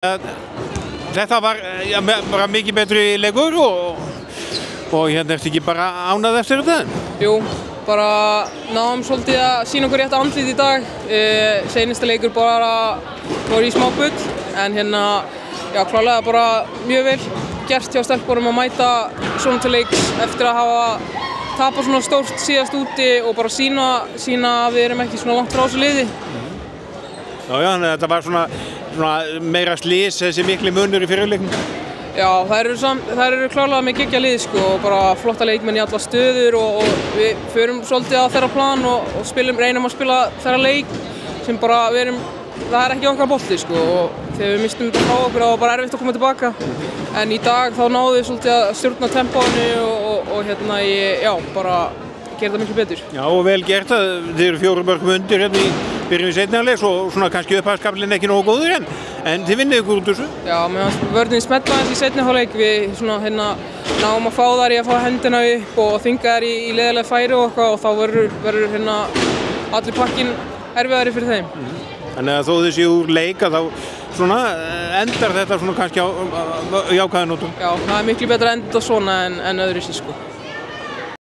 Þetta var bara mikið betri leikur og hérna ertu ekki bara ánægð eftir þetta? Jú, bara náðum svolítið að sýna okkur rétt andlit í dag. Seinasta leikur bara voru í smá bull, en hérna, já, klálega bara mjög vel gert hjá stelpunum að mæta svona til leiks eftir að hafa tapað svona stórt síðast úti og bara sýna að við erum ekki svona langt frá þessu liði. Já, þannig að þetta var svona meira slys, þessi mikli munur í fyrirleiknum. Já, þær eru klárlega með geggja lið sko, og bara flotta leikmenn í alla stöður og við förum svolítið á þeirra plan og reynum að spila þeirra leik sem bara það er ekki okkar bolti sko, og þegar við mistum þetta frá okkur þá var bara erfitt að koma tilbaka. En í dag þá náðum við svolítið að stjórna tempóinu og hérna bara gera það miklu betur. Já, og vel gert að þið eru 4 mörkum undir hérna í byrjun seinni hálfleiks og svona kannski upphafskaflinn ekki nógu góður en þið vinnið ykkur út úr þessu. Já, meðan vörnin smetla aðeins í seinni hálfleik, við svona hérna náum að fá þær í að fá hendina upp og þvinga þær í leiðilega færi og eitthvað, og þá verður hérna allir pakkinn erfiðari fyrir þeim. Þannig að þó þið séu úr leik að þá svona endar þetta svona kannski á jákvæða nótum. Já, það er miklu betra að enda svona en öðruvísi sko.